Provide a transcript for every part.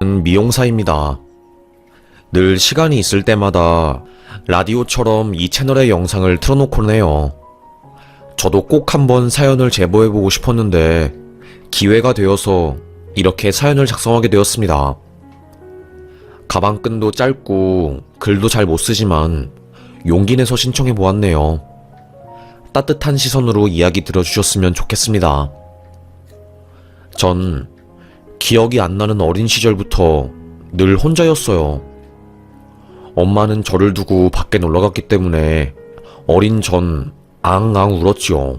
미용사입니다. 늘 시간이 있을 때마다 라디오처럼 이 채널의 영상을 틀어놓곤 해요. 저도 꼭 한번 사연을 제보해보고 싶었는데 기회가 되어서 이렇게 사연을 작성하게 되었습니다. 가방끈도 짧고 글도 잘 못쓰지만 용기 내서 신청해보았네요. 따뜻한 시선으로 이야기 들어주셨으면 좋겠습니다. 전 기억이 안 나는 어린 시절부터 늘 혼자였어요. 엄마는 저를 두고 밖에 놀러갔기 때문에 어린 전 앙앙 울었지요.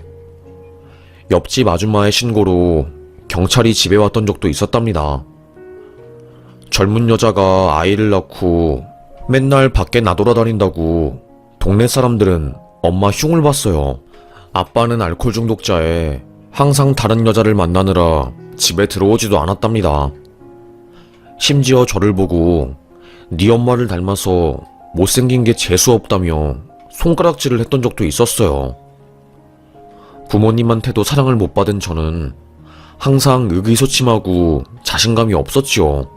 옆집 아줌마의 신고로 경찰이 집에 왔던 적도 있었답니다. 젊은 여자가 아이를 낳고 맨날 밖에 나돌아다닌다고 동네 사람들은 엄마 흉을 봤어요. 아빠는 알코올 중독자에 항상 다른 여자를 만나느라 집에 들어오지도 않았답니다. 심지어 저를 보고 네 엄마를 닮아서 못생긴 게 재수없다며 손가락질을 했던 적도 있었어요. 부모님한테도 사랑을 못 받은 저는 항상 의기소침하고 자신감이 없었지요.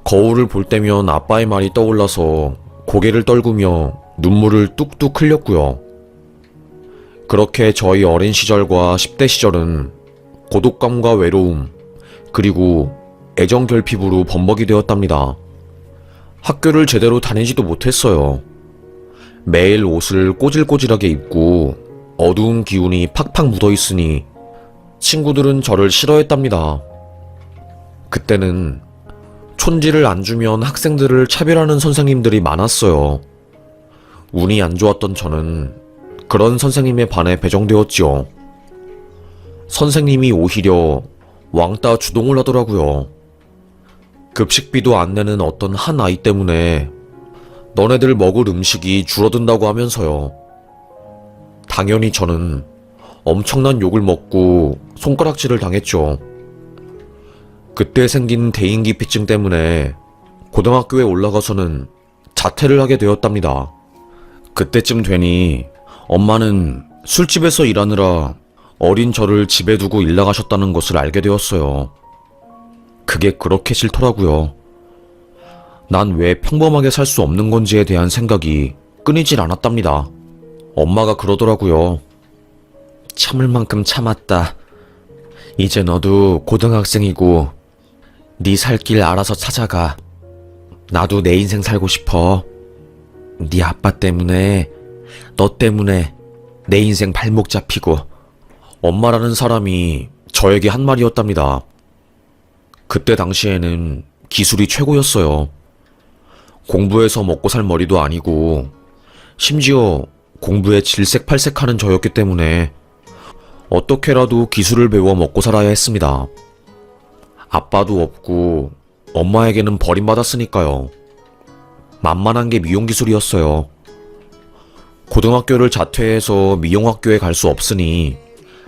거울을 볼 때면 아빠의 말이 떠올라서 고개를 떨구며 눈물을 뚝뚝 흘렸고요. 그렇게 저희 어린 시절과 10대 시절은 고독감과 외로움, 그리고 애정 결핍으로 범벅이 되었답니다. 학교를 제대로 다니지도 못했어요. 매일 옷을 꼬질꼬질하게 입고 어두운 기운이 팍팍 묻어있으니 친구들은 저를 싫어했답니다. 그때는 촌지를 안 주면 학생들을 차별하는 선생님들이 많았어요. 운이 안 좋았던 저는 그런 선생님에 반해 배정되었지요. 선생님이 오히려 왕따 주동을 하더라고요. 급식비도 안 내는 어떤 한 아이 때문에 너네들 먹을 음식이 줄어든다고 하면서요. 당연히 저는 엄청난 욕을 먹고 손가락질을 당했죠. 그때 생긴 대인기피증 때문에 고등학교에 올라가서는 자퇴를 하게 되었답니다. 그때쯤 되니 엄마는 술집에서 일하느라 어린 저를 집에 두고 일 나가셨다는 것을 알게 되었어요. 그게 그렇게 싫더라고요. 난 왜 평범하게 살 수 없는 건지에 대한 생각이 끊이질 않았답니다. 엄마가 그러더라고요. 참을 만큼 참았다. 이제 너도 고등학생이고 네 살 길 알아서 찾아가. 나도 내 인생 살고 싶어. 네 아빠 때문에, 너 때문에 내 인생 발목 잡히고. 엄마라는 사람이 저에게 한 말이었답니다. 그때 당시에는 기술이 최고였어요. 공부해서 먹고 살 머리도 아니고 심지어 공부에 질색팔색하는 저였기 때문에 어떻게라도 기술을 배워 먹고 살아야 했습니다. 아빠도 없고 엄마에게는 버림받았으니까요. 만만한 게 미용기술이었어요. 고등학교를 자퇴해서 미용학교에 갈 수 없으니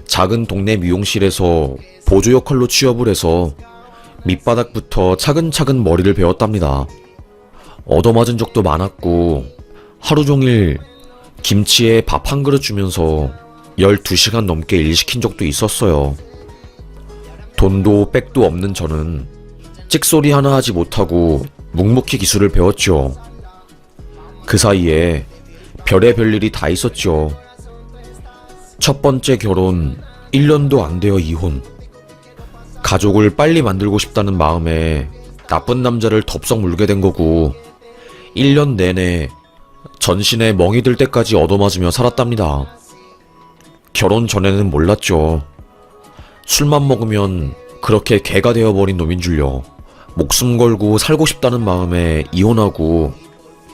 작은 동네 미용실에서 보조 역할로 취업을 해서 밑바닥부터 차근차근 머리를 배웠답니다. 얻어맞은 적도 많았고 하루 종일 김치에 밥 한 그릇 주면서 12시간 넘게 일 시킨 적도 있었어요. 돈도 백도 없는 저는 찍소리 하나 하지 못하고 묵묵히 기술을 배웠죠. 그 사이에 별의별 일이 다 있었죠. 첫 번째 결혼 1년도 안 되어 이혼. 가족을 빨리 만들고 싶다는 마음에 나쁜 남자를 덥석 물게 된 거고 1년 내내 전신에 멍이 들 때까지 얻어맞으며 살았답니다. 결혼 전에는 몰랐죠. 술만 먹으면 그렇게 개가 되어버린 놈인 줄요. 목숨 걸고 살고 싶다는 마음에 이혼하고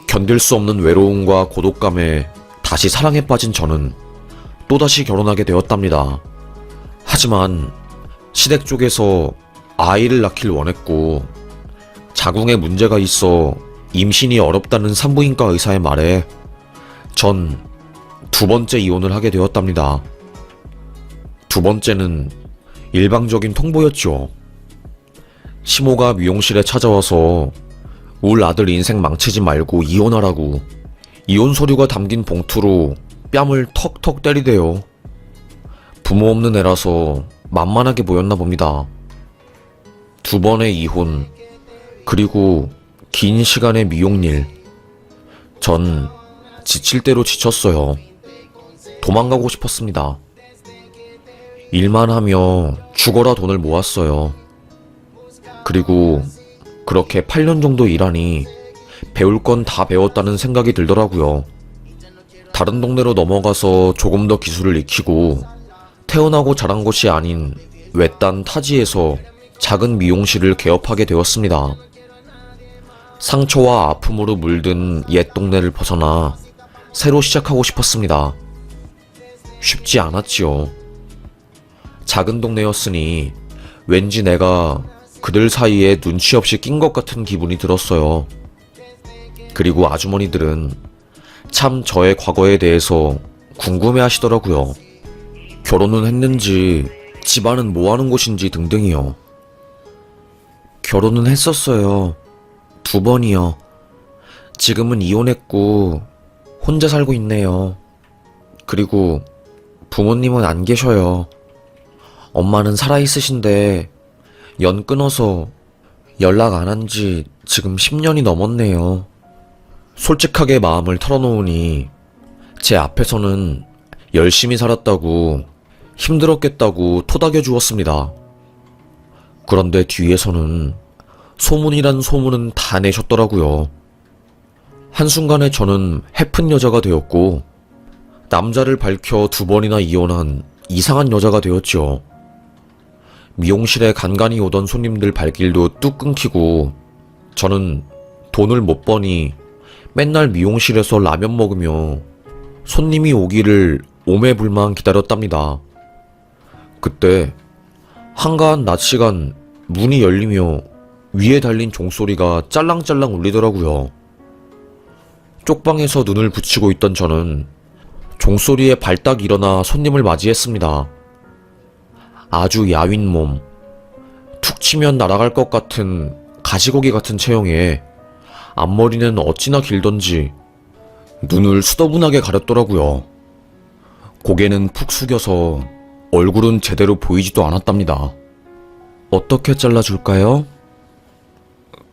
견딜 수 없는 외로움과 고독감에 다시 사랑에 빠진 저는 또다시 결혼하게 되었답니다. 하지만 시댁 쪽에서 아이를 낳길 원했고 자궁에 문제가 있어 임신이 어렵다는 산부인과 의사의 말에 전 두 번째 이혼을 하게 되었답니다. 두 번째는 일방적인 통보였죠. 시모가 미용실에 찾아와서 울 아들 인생 망치지 말고 이혼하라고 이혼 서류가 담긴 봉투로 뺨을 턱턱 때리대요. 부모 없는 애라서 만만하게 보였나 봅니다. 2번의 이혼, 그리고 긴 시간의 미용일. 전 지칠 대로 지쳤어요. 도망가고 싶었습니다. 일만 하며 죽어라 돈을 모았어요. 그리고 그렇게 8년 정도 일하니 배울 건 다 배웠다는 생각이 들더라고요. 다른 동네로 넘어가서 조금 더 기술을 익히고 태어나고 자란 곳이 아닌 외딴 타지에서 작은 미용실을 개업하게 되었습니다. 상처와 아픔으로 물든 옛 동네를 벗어나 새로 시작하고 싶었습니다. 쉽지 않았지요. 작은 동네였으니 왠지 내가 그들 사이에 눈치 없이 낀 것 같은 기분이 들었어요. 그리고 아주머니들은 참 저의 과거에 대해서 궁금해 하시더라고요. 결혼은 했는지, 집안은 뭐 하는 곳인지 등등이요. 결혼은 했었어요. 2번이요. 지금은 이혼했고 혼자 살고 있네요. 그리고 부모님은 안 계셔요. 엄마는 살아있으신데 연 끊어서 연락 안 한 지 지금 10년이 넘었네요. 솔직하게 마음을 털어놓으니 제 앞에서는 열심히 살았다고 힘들었겠다고 토닥여 주었습니다. 그런데 뒤에서는 소문이란 소문은 다 내셨더라고요. 한순간에 저는 해픈 여자가 되었고 남자를 밝혀 2번이나 이혼한 이상한 여자가 되었죠. 미용실에 간간히 오던 손님들 발길도 뚝 끊기고 저는 돈을 못 버니 맨날 미용실에서 라면 먹으며 손님이 오기를 오매불만 기다렸답니다. 그때 한가한 낮 시간 문이 열리며 위에 달린 종소리가 짤랑짤랑 울리더라고요. 쪽방에서 눈을 붙이고 있던 저는 종소리에 발딱 일어나 손님을 맞이했습니다. 아주 야윈 몸, 툭 치면 날아갈 것 같은 가시고기 같은 체형에 앞머리는 어찌나 길던지 눈을 수더분하게 가렸더라고요. 고개는 푹 숙여서 얼굴은 제대로 보이지도 않았답니다. 어떻게 잘라줄까요?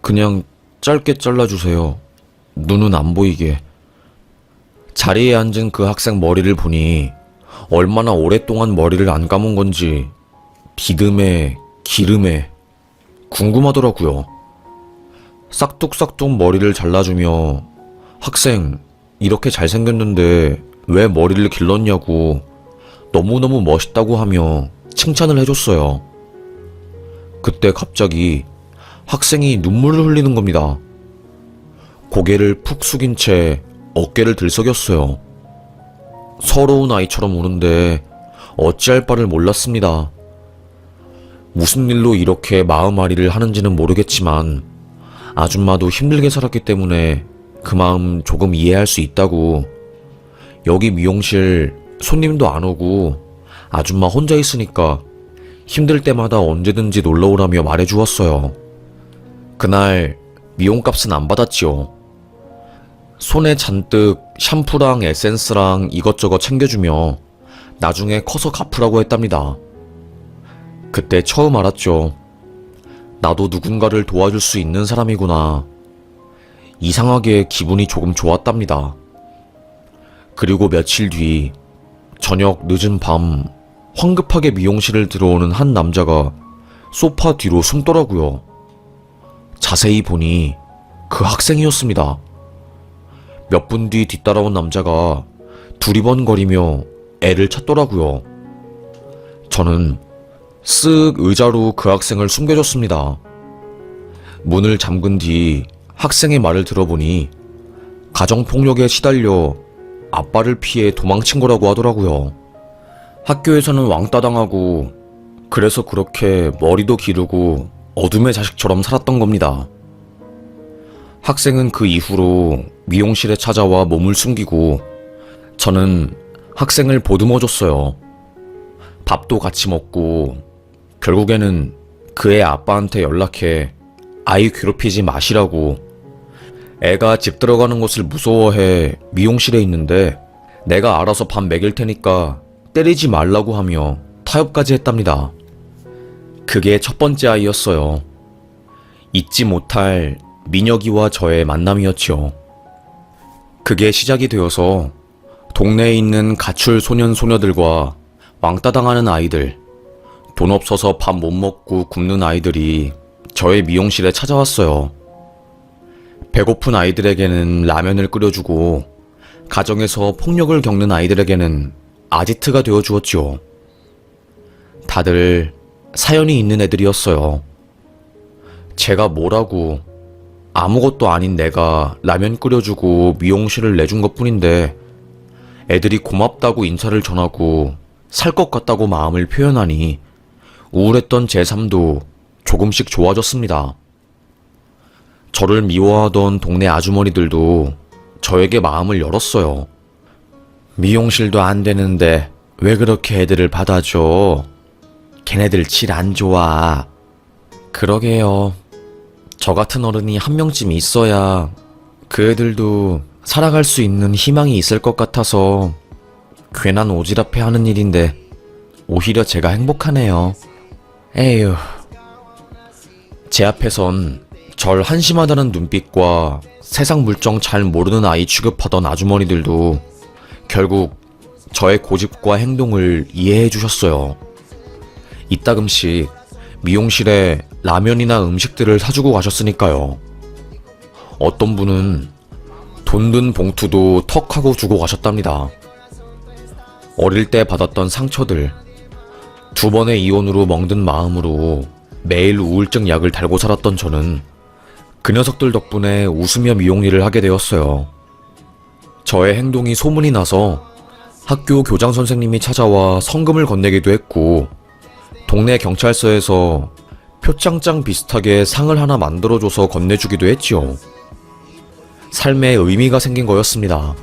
그냥 짧게 잘라주세요. 눈은 안 보이게. 자리에 앉은 그 학생 머리를 보니 얼마나 오랫동안 머리를 안 감은 건지 비듬에 기름에 궁금하더라고요. 싹둑싹둑 머리를 잘라주며 학생 이렇게 잘생겼는데 왜 머리를 길렀냐고 너무너무 멋있다고 하며 칭찬을 해줬어요. 그때 갑자기 학생이 눈물을 흘리는 겁니다. 고개를 푹 숙인 채 어깨를 들썩였어요. 서러운 아이처럼 우는데 어찌할 바를 몰랐습니다. 무슨 일로 이렇게 마음앓이를 하는지는 모르겠지만 아줌마도 힘들게 살았기 때문에 그 마음 조금 이해할 수 있다고, 여기 미용실 손님도 안 오고 아줌마 혼자 있으니까 힘들 때마다 언제든지 놀러오라며 말해주었어요. 그날 미용값은 안 받았지요. 손에 잔뜩 샴푸랑 에센스랑 이것저것 챙겨주며 나중에 커서 갚으라고 했답니다. 그때 처음 알았죠. 나도 누군가를 도와줄 수 있는 사람이구나. 이상하게 기분이 조금 좋았답니다. 그리고 며칠 뒤 저녁 늦은 밤 황급하게 미용실을 들어오는 한 남자가 소파 뒤로 숨더라고요. 자세히 보니 그 학생이었습니다. 몇 분 뒤 뒤따라온 남자가 두리번거리며 애를 찾더라고요. 저는 쓱 의자로 그 학생을 숨겨줬습니다. 문을 잠근 뒤 학생의 말을 들어보니 가정폭력에 시달려 아빠를 피해 도망친 거라고 하더라고요. 학교에서는 왕따 당하고 그래서 그렇게 머리도 기르고 어둠의 자식처럼 살았던 겁니다. 학생은 그 이후로 미용실에 찾아와 몸을 숨기고 저는 학생을 보듬어줬어요. 밥도 같이 먹고 결국에는 그의 아빠한테 연락해 아이 괴롭히지 마시라고, 애가 집 들어가는 것을 무서워해 미용실에 있는데 내가 알아서 밥 먹일 테니까 때리지 말라고 하며 타협까지 했답니다. 그게 첫 번째 아이였어요. 잊지 못할 민혁이와 저의 만남이었지요. 그게 시작이 되어서 동네에 있는 가출 소년 소녀들과 왕따 당하는 아이들, 돈 없어서 밥 못 먹고 굶는 아이들이 저의 미용실에 찾아왔어요. 배고픈 아이들에게는 라면을 끓여주고 가정에서 폭력을 겪는 아이들에게는 아지트가 되어주었지요. 다들 사연이 있는 애들이었어요. 제가 뭐라고, 아무것도 아닌 내가 라면 끓여주고 미용실을 내준 것뿐인데 애들이 고맙다고 인사를 전하고 살 것 같다고 마음을 표현하니 우울했던 제 삶도 조금씩 좋아졌습니다. 저를 미워하던 동네 아주머니들도 저에게 마음을 열었어요. 미용실도 안 되는데 왜 그렇게 애들을 받아줘? 걔네들 질 안 좋아. 그러게요. 저 같은 어른이 한 명쯤 있어야 그 애들도 살아갈 수 있는 희망이 있을 것 같아서 괜한 오지랖해 하는 일인데 오히려 제가 행복하네요. 에휴. 제 앞에선 절 한심하다는 눈빛과 세상 물정 잘 모르는 아이 취급하던 아주머니들도 결국 저의 고집과 행동을 이해해 주셨어요. 이따금씩 미용실에 라면이나 음식들을 사주고 가셨으니까요. 어떤 분은 돈 든 봉투도 턱하고 주고 가셨답니다. 어릴 때 받았던 상처들, 2번의 이혼으로 멍든 마음으로 매일 우울증 약을 달고 살았던 저는 그 녀석들 덕분에 웃으며 미용일을 하게 되었어요. 저의 행동이 소문이 나서 학교 교장 선생님이 찾아와 성금을 건네기도 했고 동네 경찰서에서 표창장 비슷하게 상을 하나 만들어줘서 건네주기도 했지요. 삶에 의미가 생긴 거였습니다.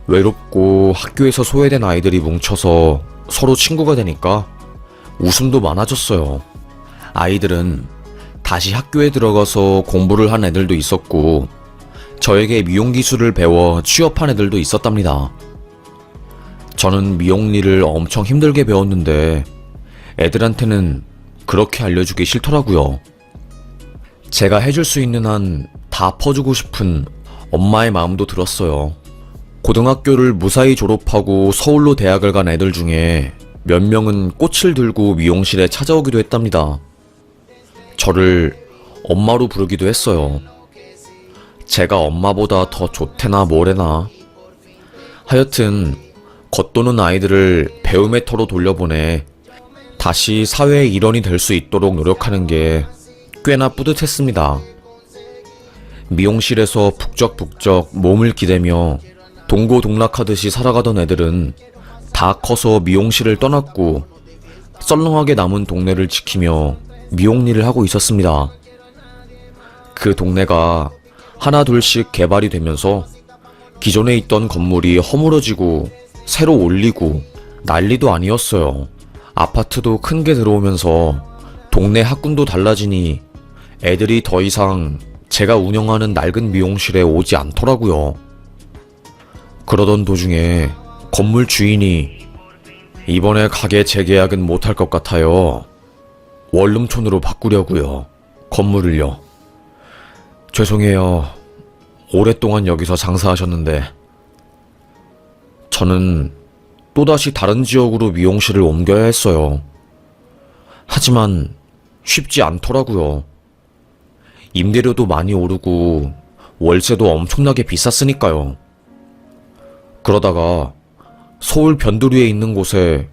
외롭고 학교에서 소외된 아이들이 뭉쳐서 서로 친구가 되니까 웃음도 많아졌어요. 아이들은 다시 학교에 들어가서 공부를 한 애들도 있었고 저에게 미용 기술을 배워 취업한 애들도 있었답니다. 저는 미용 일을 엄청 힘들게 배웠는데 애들한테는 그렇게 알려주기 싫더라고요. 제가 해줄 수 있는 한 다 퍼주고 싶은 엄마의 마음도 들었어요. 고등학교를 무사히 졸업하고 서울로 대학을 간 애들 중에 몇 명은 꽃을 들고 미용실에 찾아오기도 했답니다. 저를 엄마로 부르기도 했어요. 제가 엄마보다 더 좋대나 뭐래나. 하여튼 겉도는 아이들을 배움의 터로 돌려보내 다시 사회의 일원이 될 수 있도록 노력하는 게 꽤나 뿌듯했습니다. 미용실에서 북적북적 몸을 기대며 동고동락하듯이 살아가던 애들은 다 커서 미용실을 떠났고 썰렁하게 남은 동네를 지키며 미용 일을 하고 있었습니다. 그 동네가 하나 둘씩 개발이 되면서 기존에 있던 건물이 허물어지고 새로 올리고 난리도 아니었어요. 아파트도 큰 게 들어오면서 동네 학군도 달라지니 애들이 더 이상 제가 운영하는 낡은 미용실에 오지 않더라고요. 그러던 도중에 건물 주인이 이번에 가게 재계약은 못할 것 같아요. 원룸촌으로 바꾸려고요. 건물을요. 죄송해요. 오랫동안 여기서 장사하셨는데. 저는 또다시 다른 지역으로 미용실을 옮겨야 했어요. 하지만 쉽지 않더라고요. 임대료도 많이 오르고 월세도 엄청나게 비쌌으니까요. 그러다가 서울 변두리에 있는 곳에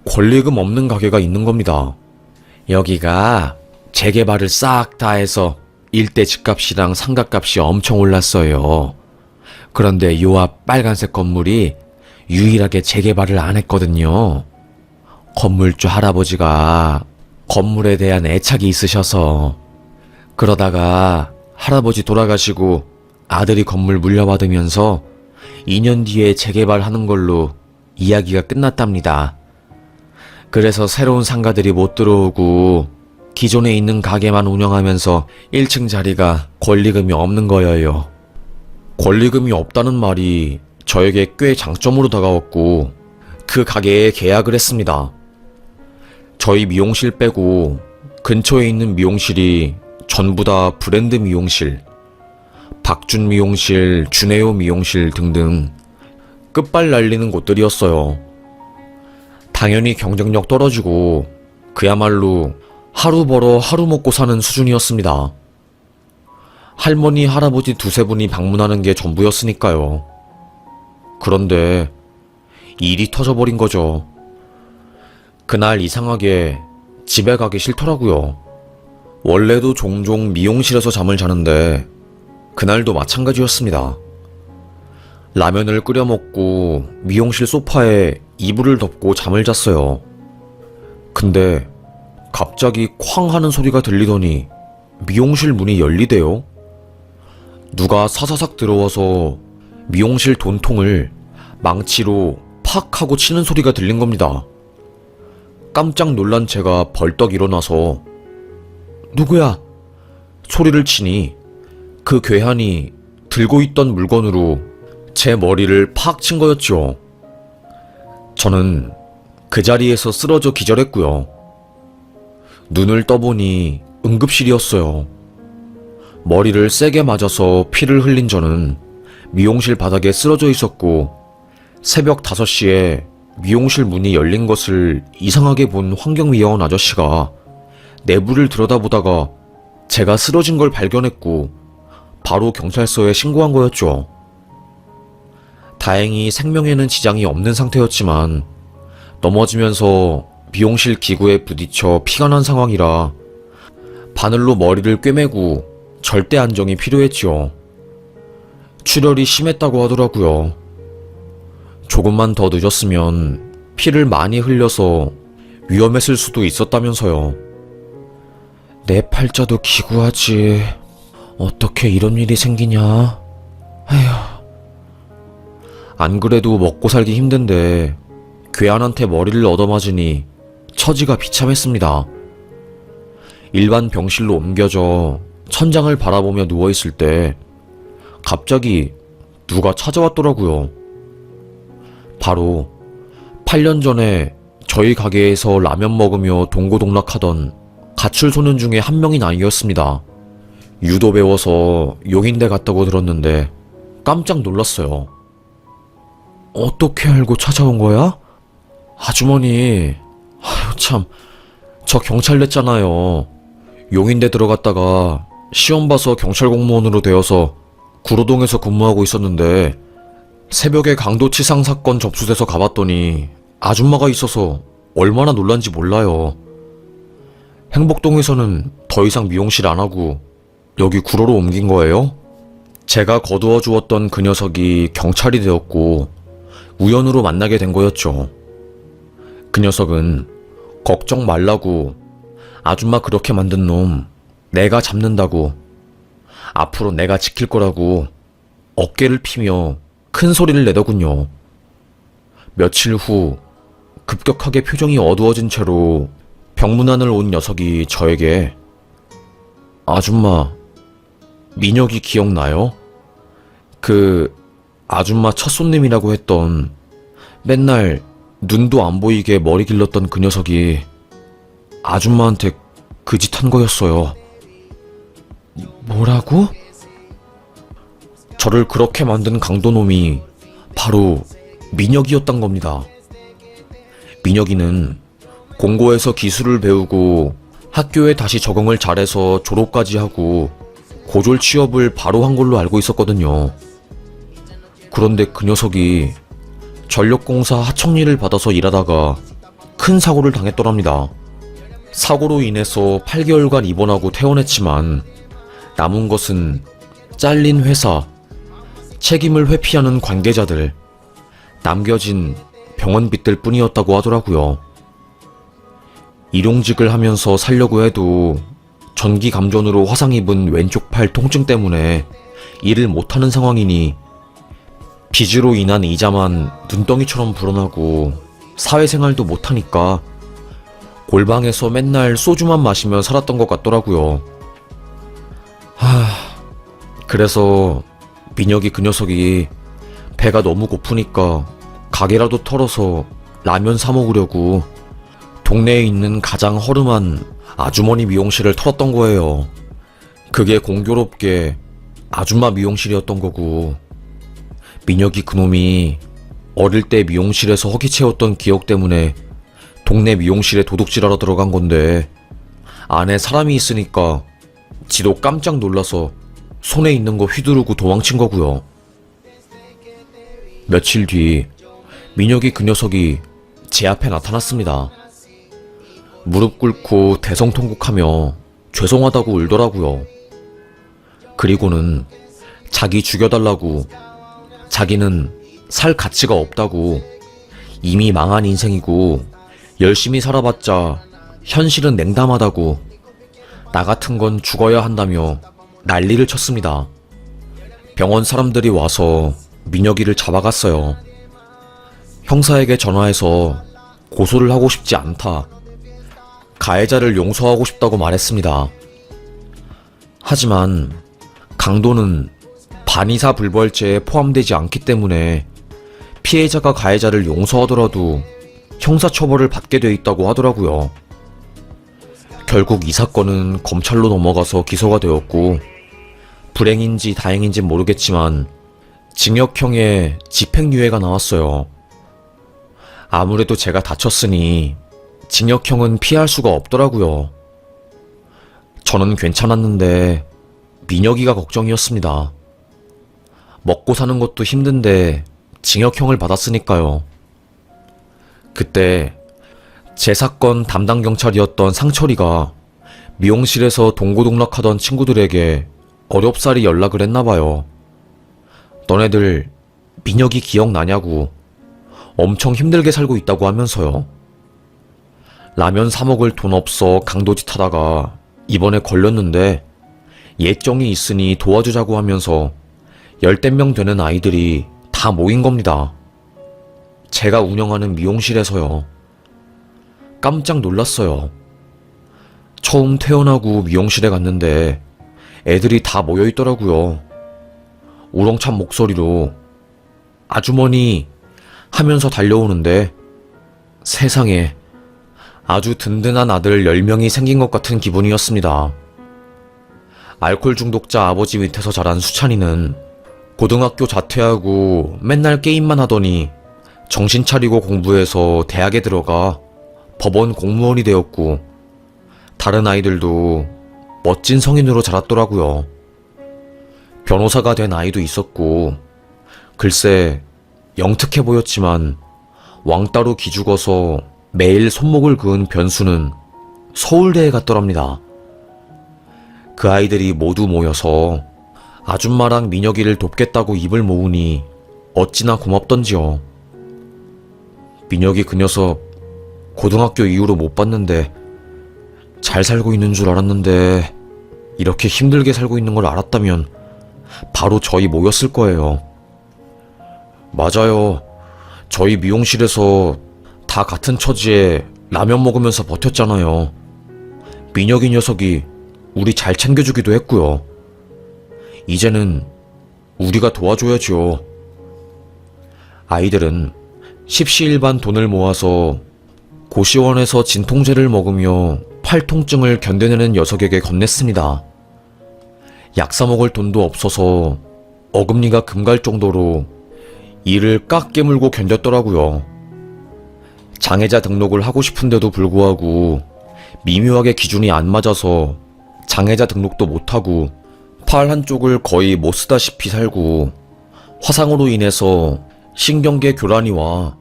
권리금 없는 가게가 있는 겁니다. 여기가 재개발을 싹 다 해서 일대 집값이랑 상가값이 엄청 올랐어요. 그런데 요 앞 빨간색 건물이 유일하게 재개발을 안 했거든요. 건물주 할아버지가 건물에 대한 애착이 있으셔서. 그러다가 할아버지 돌아가시고 아들이 건물 물려받으면서 2년 뒤에 재개발하는 걸로 이야기가 끝났답니다. 그래서 새로운 상가들이 못 들어오고 기존에 있는 가게만 운영하면서 1층 자리가 권리금이 없는 거예요. 권리금이 없다는 말이 저에게 꽤 장점으로 다가왔고 그 가게에 계약을 했습니다. 저희 미용실 빼고 근처에 있는 미용실이 전부 다 브랜드 미용실, 박준 미용실, 준에어 미용실 등등 끝발 날리는 곳들이었어요. 당연히 경쟁력 떨어지고 그야말로 하루 벌어 하루 먹고 사는 수준이었습니다. 할머니, 할아버지 두세 분이 방문하는 게 전부였으니까요. 그런데 일이 터져버린 거죠. 그날 이상하게 집에 가기 싫더라고요. 원래도 종종 미용실에서 잠을 자는데 그날도 마찬가지였습니다. 라면을 끓여 먹고 미용실 소파에 이불을 덮고 잠을 잤어요. 근데 갑자기 쾅 하는 소리가 들리더니 미용실 문이 열리대요. 누가 사사삭 들어와서 미용실 돈통을 망치로 팍 하고 치는 소리가 들린 겁니다. 깜짝 놀란 제가 벌떡 일어나서 누구야? 소리를 치니 그 괴한이 들고 있던 물건으로 제 머리를 팍 친 거였죠. 저는 그 자리에서 쓰러져 기절했고요. 눈을 떠보니 응급실이었어요. 머리를 세게 맞아서 피를 흘린 저는 미용실 바닥에 쓰러져 있었고 새벽 5시에 미용실 문이 열린 것을 이상하게 본 환경미화원 아저씨가 내부를 들여다보다가 제가 쓰러진 걸 발견했고 바로 경찰서에 신고한 거였죠. 다행히 생명에는 지장이 없는 상태였지만 넘어지면서 미용실 기구에 부딪혀 피가 난 상황이라 바늘로 머리를 꿰매고 절대 안정이 필요했지요. 출혈이 심했다고 하더라고요. 조금만 더 늦었으면 피를 많이 흘려서 위험했을 수도 있었다면서요. 내 팔자도 기구하지. 어떻게 이런 일이 생기냐. 에휴. 안 그래도 먹고 살기 힘든데 괴한한테 머리를 얻어맞으니 처지가 비참했습니다. 일반 병실로 옮겨져 천장을 바라보며 누워있을 때 갑자기 누가 찾아왔더라고요. 바로 8년 전에 저희 가게에서 라면 먹으며 동고동락하던 가출 소년 중에 한 명인 아이였습니다. 유도 배워서 용인대 갔다고 들었는데 깜짝 놀랐어요. 어떻게 알고 찾아온 거야? 아주머니, 아유 참, 저 경찰 냈잖아요. 용인대 들어갔다가 시험 봐서 경찰 공무원으로 되어서 구로동에서 근무하고 있었는데 새벽에 강도치상 사건 접수돼서 가봤더니 아줌마가 있어서 얼마나 놀란지 몰라요. 행복동에서는 더 이상 미용실 안 하고 여기 구로로 옮긴 거예요? 제가 거두어 주었던 그 녀석이 경찰이 되었고 우연으로 만나게 된 거였죠. 그 녀석은 걱정 말라고 아줌마 그렇게 만든 놈 내가 잡는다고 앞으로 내가 지킬 거라고 어깨를 피며 큰 소리를 내더군요. 며칠 후 급격하게 표정이 어두워진 채로 병문안을 온 녀석이 저에게 아줌마 민혁이 기억나요? 그 아줌마 첫 손님이라고 했던 맨날 눈도 안 보이게 머리 길렀던 그 녀석이 아줌마한테 그 짓 한 거였어요. 뭐라고? 저를 그렇게 만든 강도놈이 바로 민혁이었단 겁니다. 민혁이는 공고에서 기술을 배우고 학교에 다시 적응을 잘해서 졸업까지 하고 고졸 취업을 바로 한 걸로 알고 있었거든요. 그런데 그 녀석이 전력공사 하청일을 받아서 일하다가 큰 사고를 당했더랍니다. 사고로 인해서 8개월간 입원하고 퇴원했지만 남은 것은 잘린 회사, 책임을 회피하는 관계자들, 남겨진 병원비들 뿐이었다고 하더라고요. 일용직을 하면서 살려고 해도 전기감전으로 화상 입은 왼쪽 팔 통증 때문에 일을 못하는 상황이니 빚으로 인한 이자만 눈덩이처럼 불어나고 사회생활도 못하니까 골방에서 맨날 소주만 마시며 살았던 것 같더라고요. 그래서 민혁이 그 녀석이 배가 너무 고프니까 가게라도 털어서 라면 사 먹으려고 동네에 있는 가장 허름한 아주머니 미용실을 털었던 거예요. 그게 공교롭게 아줌마 미용실이었던 거고, 민혁이 그놈이 어릴 때 미용실에서 허기 채웠던 기억 때문에 동네 미용실에 도둑질하러 들어간 건데, 안에 사람이 있으니까 지도 깜짝 놀라서 손에 있는 거 휘두르고 도망친 거고요. 며칠 뒤 민혁이 그 녀석이 제 앞에 나타났습니다. 무릎 꿇고 대성통곡하며 죄송하다고 울더라고요. 그리고는 자기 죽여달라고, 자기는 살 가치가 없다고, 이미 망한 인생이고 열심히 살아봤자 현실은 냉담하다고, 나 같은 건 죽어야 한다며 난리를 쳤습니다. 병원 사람들이 와서 민혁이를 잡아갔어요. 형사에게 전화해서 고소를 하고 싶지 않다, 가해자를 용서하고 싶다고 말했습니다. 하지만 강도는 반의사 불벌죄에 포함되지 않기 때문에 피해자가 가해자를 용서하더라도 형사처벌을 받게 돼 있다고 하더라고요. 결국 이 사건은 검찰로 넘어가서 기소가 되었고, 불행인지 다행인지 모르겠지만 징역형의 집행유예가 나왔어요. 아무래도 제가 다쳤으니 징역형은 피할 수가 없더라고요. 저는 괜찮았는데 민혁이가 걱정이었습니다. 먹고 사는 것도 힘든데 징역형을 받았으니까요. 그때 제 사건 담당 경찰이었던 상철이가 미용실에서 동고동락하던 친구들에게 어렵사리 연락을 했나봐요. 너네들 민혁이 기억나냐고, 엄청 힘들게 살고 있다고 하면서요. 라면 사 먹을 돈 없어 강도짓 하다가 이번에 걸렸는데 예정이 있으니 도와주자고 하면서 열댓 명 되는 아이들이 다 모인 겁니다. 제가 운영하는 미용실에서요. 깜짝 놀랐어요. 처음 퇴원하고 미용실에 갔는데 애들이 다 모여있더라고요. 우렁찬 목소리로 아주머니 하면서 달려오는데, 세상에 아주 든든한 아들 10명이 생긴 것 같은 기분이었습니다. 알코올 중독자 아버지 밑에서 자란 수찬이는 고등학교 자퇴하고 맨날 게임만 하더니 정신 차리고 공부해서 대학에 들어가 법원 공무원이 되었고, 다른 아이들도 멋진 성인으로 자랐더라고요. 변호사가 된 아이도 있었고, 글쎄 영특해 보였지만 왕따로 기죽어서 매일 손목을 그은 변수는 서울대에 갔더랍니다. 그 아이들이 모두 모여서 아줌마랑 민혁이를 돕겠다고 입을 모으니 어찌나 고맙던지요. 민혁이 그 녀석 고등학교 이후로 못 봤는데 잘 살고 있는 줄 알았는데 이렇게 힘들게 살고 있는 걸 알았다면 바로 저희 모였을 거예요. 맞아요. 저희 미용실에서 다 같은 처지에 라면 먹으면서 버텼잖아요. 민혁이 녀석이 우리 잘 챙겨주기도 했고요. 이제는 우리가 도와줘야죠. 아이들은 십시일반 돈을 모아서 고시원에서 진통제를 먹으며 팔통증을 견뎌내는 녀석에게 건넸습니다. 약 사 먹을 돈도 없어서 어금니가 금갈 정도로 이를 깍 깨물고 견뎠더라고요. 장애자 등록을 하고 싶은데도 불구하고 미묘하게 기준이 안 맞아서 장애자 등록도 못하고 팔 한쪽을 거의 못 쓰다시피 살고, 화상으로 인해서 신경계 교란이 와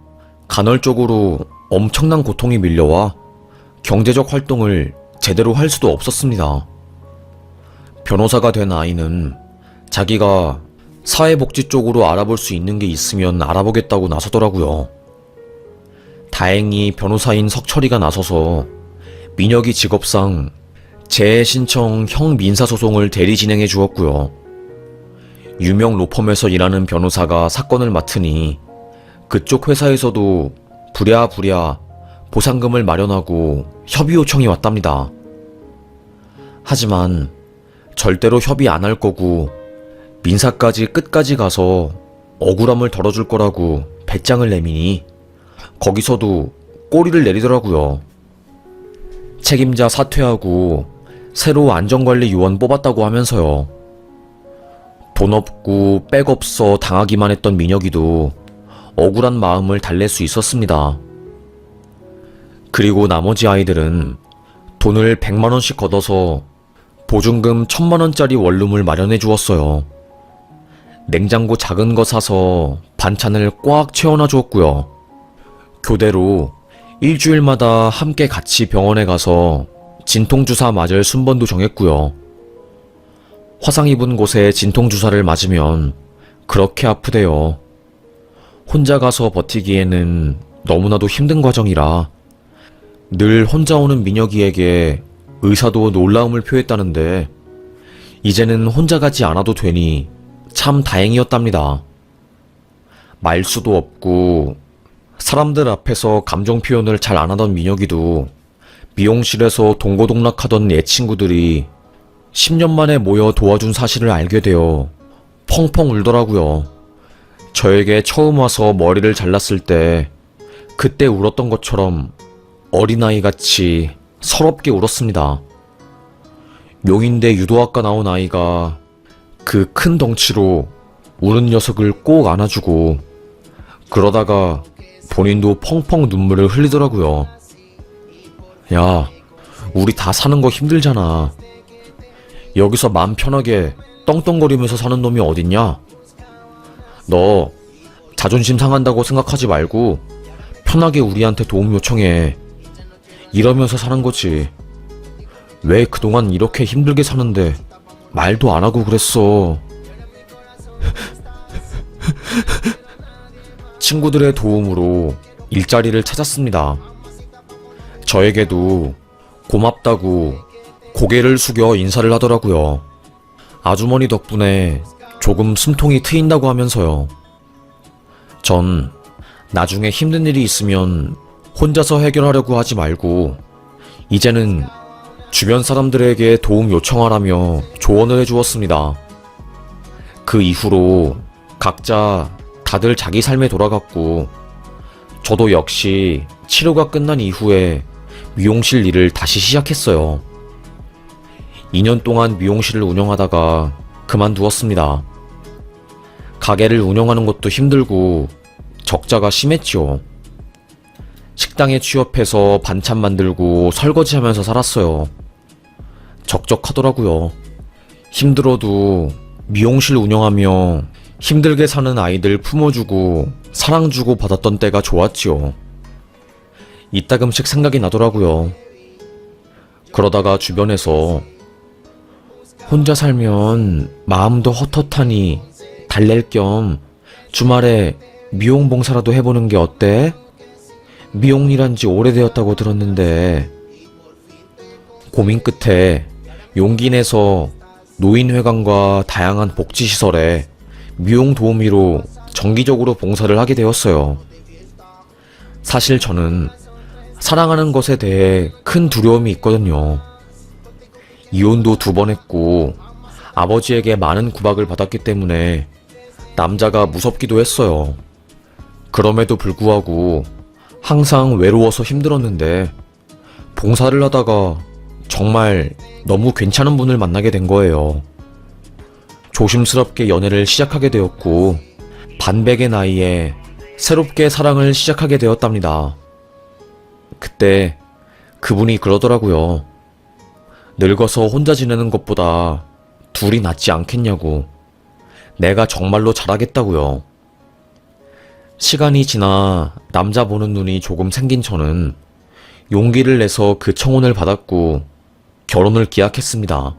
간헐적으로 엄청난 고통이 밀려와 경제적 활동을 제대로 할 수도 없었습니다. 변호사가 된 아이는 자기가 사회복지 쪽으로 알아볼 수 있는 게 있으면 알아보겠다고 나서더라고요. 다행히 변호사인 석철이가 나서서 민혁이 직업상 재해 신청 형 민사소송을 대리 진행해 주었고요. 유명 로펌에서 일하는 변호사가 사건을 맡으니 그쪽 회사에서도 부랴부랴 보상금을 마련하고 협의 요청이 왔답니다. 하지만 절대로 협의 안 할 거고 민사까지 끝까지 가서 억울함을 덜어줄 거라고 배짱을 내미니 거기서도 꼬리를 내리더라고요. 책임자 사퇴하고 새로 안전관리 요원 뽑았다고 하면서요. 돈 없고 백 없어 당하기만 했던 민혁이도 억울한 마음을 달랠 수 있었습니다. 그리고 나머지 아이들은 돈을 100만원씩 걷어서 보증금 1000만원짜리 원룸을 마련해 주었어요. 냉장고 작은 거 사서 반찬을 꽉 채워놔 주었고요. 교대로 일주일마다 함께 같이 병원에 가서 진통주사 맞을 순번도 정했고요. 화상 입은 곳에 진통주사를 맞으면 그렇게 아프대요. 혼자 가서 버티기에는 너무나도 힘든 과정이라 늘 혼자 오는 민혁이에게 의사도 놀라움을 표했다는데 이제는 혼자 가지 않아도 되니 참 다행이었답니다. 말수도 없고 사람들 앞에서 감정 표현을 잘 안 하던 민혁이도 미용실에서 동고동락하던 애 친구들이 10년 만에 모여 도와준 사실을 알게 되어 펑펑 울더라고요. 저에게 처음 와서 머리를 잘랐을 때 그때 울었던 것처럼 어린아이같이 서럽게 울었습니다. 용인대 유도학과 나온 아이가 그 큰 덩치로 우는 녀석을 꼭 안아주고 그러다가 본인도 펑펑 눈물을 흘리더라고요. 야, 우리 다 사는 거 힘들잖아. 여기서 맘 편하게 떵떵거리면서 사는 놈이 어딨냐? 너 자존심 상한다고 생각하지 말고 편하게 우리한테 도움 요청해. 이러면서 사는 거지. 왜 그동안 이렇게 힘들게 사는데 말도 안 하고 그랬어. 친구들의 도움으로 일자리를 찾았습니다. 저에게도 고맙다고 고개를 숙여 인사를 하더라고요. 아주머니 덕분에 조금 숨통이 트인다고 하면서요. 전 나중에 힘든 일이 있으면 혼자서 해결하려고 하지 말고 이제는 주변 사람들에게 도움 요청하라며 조언을 해주었습니다. 그 이후로 각자 다들 자기 삶에 돌아갔고 저도 역시 치료가 끝난 이후에 미용실 일을 다시 시작했어요. 2년 동안 미용실을 운영하다가 그만두었습니다. 가게를 운영하는 것도 힘들고 적자가 심했죠. 식당에 취업해서 반찬 만들고 설거지하면서 살았어요. 적적하더라고요. 힘들어도 미용실 운영하며 힘들게 사는 아이들 품어주고 사랑 주고 받았던 때가 좋았지요. 이따금씩 생각이 나더라고요. 그러다가 주변에서 혼자 살면 마음도 헛헛하니 달랠 겸 주말에 미용 봉사라도 해보는 게 어때? 미용 일한 지 오래되었다고 들었는데. 고민 끝에 용기 내서 노인회관과 다양한 복지시설에 미용 도우미로 정기적으로 봉사를 하게 되었어요. 사실 저는 사랑하는 것에 대해 큰 두려움이 있거든요. 이혼도 2번 했고 아버지에게 많은 구박을 받았기 때문에 남자가 무섭기도 했어요. 그럼에도 불구하고 항상 외로워서 힘들었는데 봉사를 하다가 정말 너무 괜찮은 분을 만나게 된 거예요. 조심스럽게 연애를 시작하게 되었고 반백의 나이에 새롭게 사랑을 시작하게 되었답니다. 그때 그분이 그러더라고요. 늙어서 혼자 지내는 것보다 둘이 낫지 않겠냐고. 내가 정말로 잘하겠다고요. 시간이 지나 남자 보는 눈이 조금 생긴 저는 용기를 내서 그 청혼을 받았고 결혼을 기약했습니다.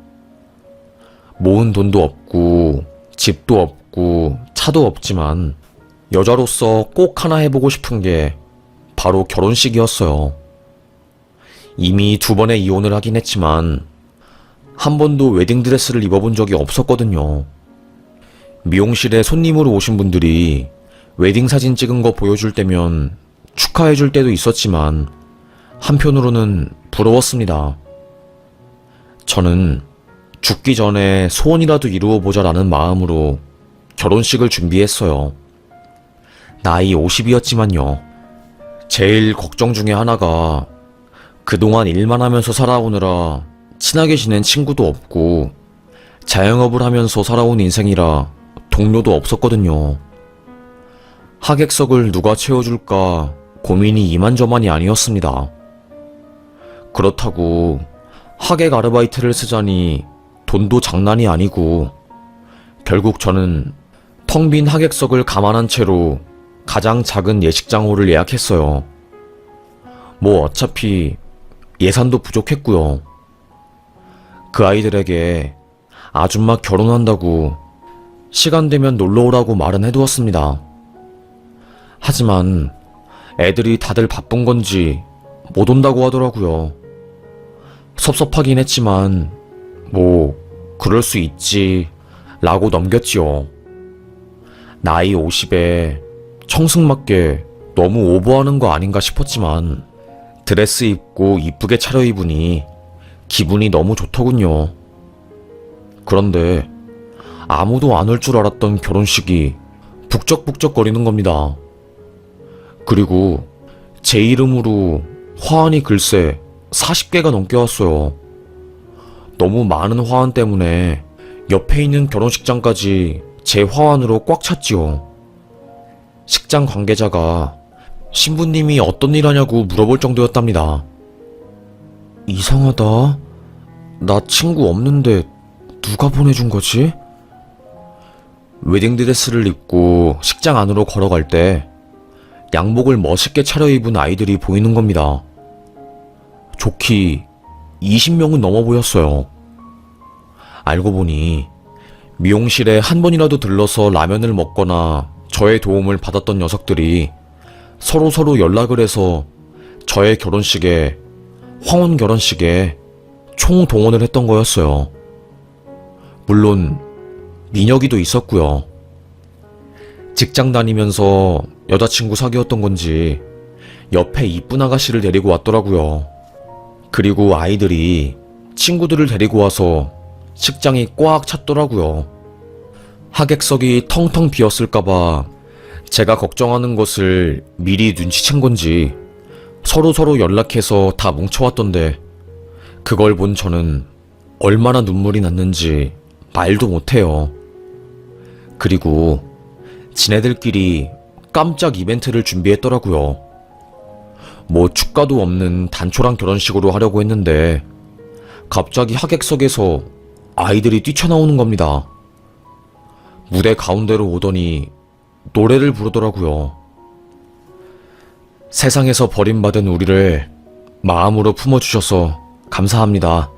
모은 돈도 없고 집도 없고 차도 없지만 여자로서 꼭 하나 해보고 싶은 게 바로 결혼식이었어요. 이미 2번의 이혼을 하긴 했지만 한 번도 웨딩드레스를 입어본 적이 없었거든요. 미용실에 손님으로 오신 분들이 웨딩 사진 찍은 거 보여줄 때면 축하해줄 때도 있었지만 한편으로는 부러웠습니다. 저는 죽기 전에 소원이라도 이루어보자라는 마음으로 결혼식을 준비했어요. 나이 50이었지만요. 제일 걱정 중에 하나가 그동안 일만 하면서 살아오느라 친하게 지낸 친구도 없고 자영업을 하면서 살아온 인생이라 동료도 없었거든요. 하객석을 누가 채워줄까 고민이 이만저만이 아니었습니다. 그렇다고 하객 아르바이트를 쓰자니 돈도 장난이 아니고 결국 저는 텅 빈 하객석을 감안한 채로 가장 작은 예식장호를 예약했어요. 뭐 어차피 예산도 부족했고요. 그 아이들에게 아줌마 결혼한다고 시간 되면 놀러 오라고 말은 해두었습니다. 하지만 애들이 다들 바쁜 건지 못 온다고 하더라고요. 섭섭하긴 했지만 뭐 그럴 수 있지 라고 넘겼지요. 나이 50에 청승맞게 너무 오버하는 거 아닌가 싶었지만 드레스 입고 이쁘게 차려입으니 기분이 너무 좋더군요. 그런데 아무도 안 올 줄 알았던 결혼식이 북적북적거리는 겁니다. 그리고 제 이름으로 화환이 글쎄 40개가 넘게 왔어요. 너무 많은 화환 때문에 옆에 있는 결혼식장까지 제 화환으로 꽉 찼지요. 식장 관계자가 신부님이 어떤 일 하냐고 물어볼 정도였답니다. 이상하다. 나 친구 없는데 누가 보내준 거지? 웨딩드레스를 입고 식장 안으로 걸어갈 때 양복을 멋있게 차려입은 아이들이 보이는 겁니다. 좋기 20명은 넘어 보였어요. 알고 보니 미용실에 한 번이라도 들러서 라면을 먹거나 저의 도움을 받았던 녀석들이 서로 연락을 해서 저의 결혼식에, 황혼 결혼식에 총동원을 했던 거였어요. 물론 민혁이도 있었고요. 직장 다니면서 여자친구 사귀었던 건지 옆에 이쁜 아가씨를 데리고 왔더라고요. 그리고 아이들이 친구들을 데리고 와서 식장이 꽉 찼더라고요. 하객석이 텅텅 비었을까봐 제가 걱정하는 것을 미리 눈치챈 건지 서로 연락해서 다 뭉쳐왔던데 그걸 본 저는 얼마나 눈물이 났는지 말도 못해요. 그리고 지네들끼리 깜짝 이벤트를 준비했더라고요. 뭐 축가도 없는 단촐한 결혼식으로 하려고 했는데 갑자기 하객석에서 아이들이 뛰쳐나오는 겁니다. 무대 가운데로 오더니 노래를 부르더라고요. 세상에서 버림받은 우리를 마음으로 품어주셔서 감사합니다.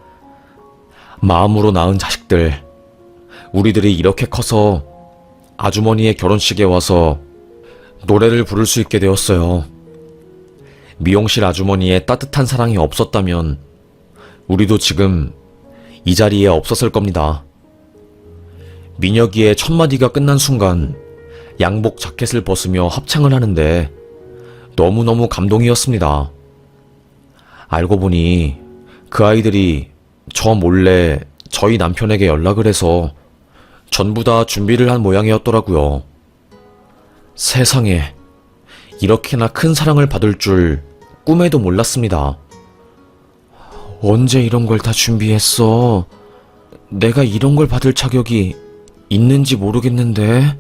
마음으로 낳은 자식들, 우리들이 이렇게 커서 아주머니의 결혼식에 와서 노래를 부를 수 있게 되었어요. 미용실 아주머니의 따뜻한 사랑이 없었다면 우리도 지금 이 자리에 없었을 겁니다. 민혁이의 첫 마디가 끝난 순간 양복 자켓을 벗으며 합창을 하는데 너무너무 감동이었습니다. 알고 보니 그 아이들이 저 몰래 저희 남편에게 연락을 해서 전부 다 준비를 한 모양이었더라고요. 세상에, 이렇게나 큰 사랑을 받을 줄 꿈에도 몰랐습니다. 언제 이런 걸 다 준비했어? 내가 이런 걸 받을 자격이 있는지 모르겠는데.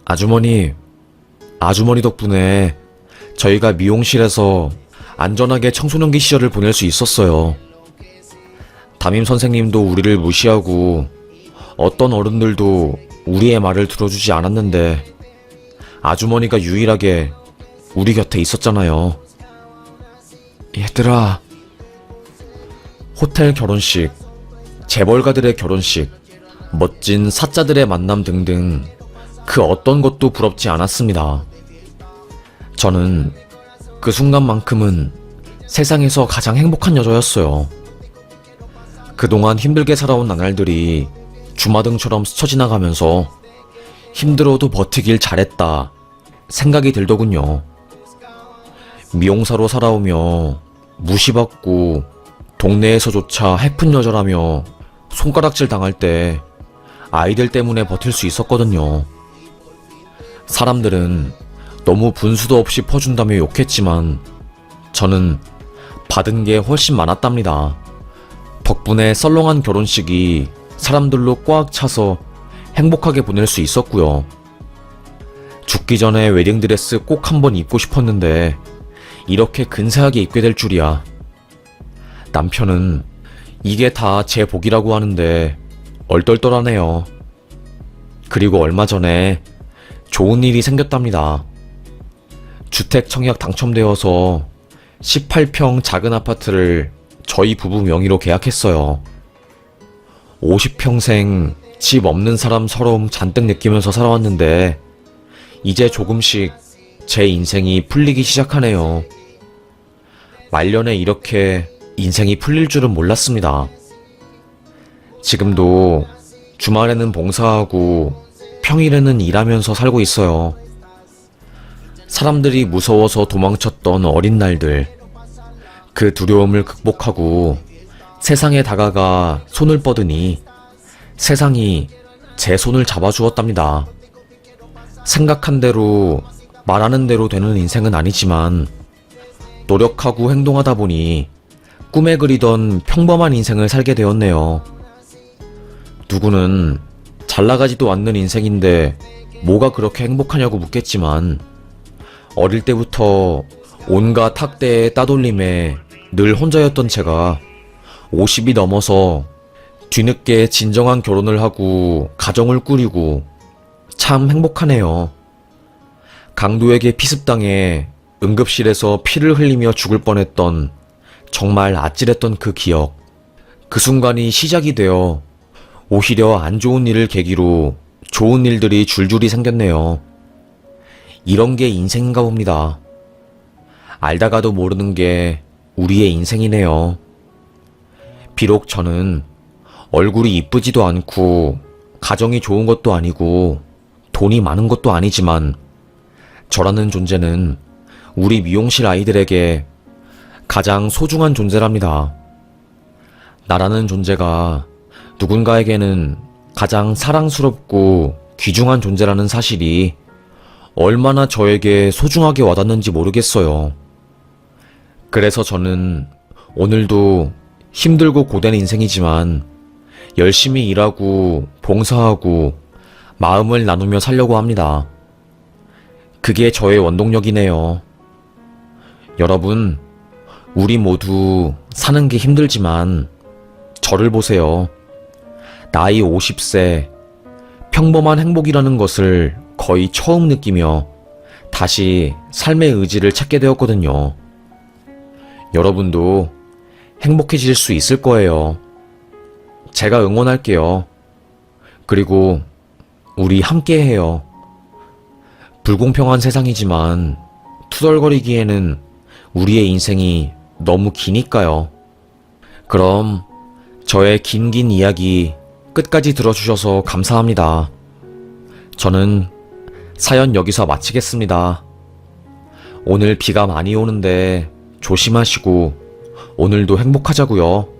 아주머니 덕분에 저희가 미용실에서 안전하게 청소년기 시절을 보낼 수 있었어요. 담임 선생님도 우리를 무시하고 어떤 어른들도 우리의 말을 들어주지 않았는데 아주머니가 유일하게 우리 곁에 있었잖아요. 얘들아, 호텔 결혼식, 재벌가들의 결혼식, 멋진 사자들의 만남 등등 그 어떤 것도 부럽지 않았습니다. 저는 그 순간만큼은 세상에서 가장 행복한 여자였어요. 그동안 힘들게 살아온 나날들이 주마등처럼 스쳐 지나가면서 힘들어도 버티길 잘했다 생각이 들더군요. 미용사로 살아오며 무시받고 동네에서조차 해픈 여자라며 손가락질 당할 때 아이들 때문에 버틸 수 있었거든요. 사람들은 너무 분수도 없이 퍼준다며 욕했지만 저는 받은 게 훨씬 많았답니다. 덕분에 썰렁한 결혼식이 사람들로 꽉 차서 행복하게 보낼 수 있었고요. 죽기 전에 웨딩드레스 꼭 한번 입고 싶었는데 이렇게 근사하게 입게 될 줄이야. 남편은 이게 다 제 복이라고 하는데 얼떨떨하네요. 그리고 얼마 전에 좋은 일이 생겼답니다. 주택 청약 당첨되어서 18평 작은 아파트를 저희 부부 명의로 계약했어요. 50평생 집 없는 사람 서러움 잔뜩 느끼면서 살아왔는데 이제 조금씩 제 인생이 풀리기 시작하네요. 말년에 이렇게 인생이 풀릴 줄은 몰랐습니다. 지금도 주말에는 봉사하고 평일에는 일하면서 살고 있어요. 사람들이 무서워서 도망쳤던 어린 날들, 그 두려움을 극복하고 세상에 다가가 손을 뻗으니 세상이 제 손을 잡아주었답니다. 생각한 대로 말하는 대로 되는 인생은 아니지만 노력하고 행동하다 보니 꿈에 그리던 평범한 인생을 살게 되었네요. 누구는 잘 나가지도 않는 인생인데 뭐가 그렇게 행복하냐고 묻겠지만 어릴 때부터 온갖 학대에 따돌림에 늘 혼자였던 제가 50이 넘어서 뒤늦게 진정한 결혼을 하고 가정을 꾸리고 참 행복하네요. 강도에게 피습당해 응급실에서 피를 흘리며 죽을 뻔했던 정말 아찔했던 그 기억. 그 순간이 시작이 되어 오히려 안 좋은 일을 계기로 좋은 일들이 줄줄이 생겼네요. 이런 게 인생인가 봅니다. 알다가도 모르는 게 우리의 인생이네요. 비록 저는 얼굴이 이쁘지도 않고 가정이 좋은 것도 아니고 돈이 많은 것도 아니지만 저라는 존재는 우리 미용실 아이들에게 가장 소중한 존재랍니다. 나라는 존재가 누군가에게는 가장 사랑스럽고 귀중한 존재라는 사실이 얼마나 저에게 소중하게 와닿는지 모르겠어요. 그래서 저는 오늘도 힘들고 고된 인생이지만 열심히 일하고 봉사하고 마음을 나누며 살려고 합니다. 그게 저의 원동력이네요. 여러분, 우리 모두 사는 게 힘들지만 저를 보세요. 나이 50세, 평범한 행복이라는 것을 거의 처음 느끼며 다시 삶의 의지를 찾게 되었거든요. 여러분도 행복해질 수 있을 거예요. 제가 응원할게요. 그리고 우리 함께 해요. 불공평한 세상이지만 투덜거리기에는 우리의 인생이 너무 기니까요. 그럼 저의 긴 이야기 끝까지 들어주셔서 감사합니다. 저는 사연 여기서 마치겠습니다. 오늘 비가 많이 오는데 조심하시고 오늘도 행복하자고요.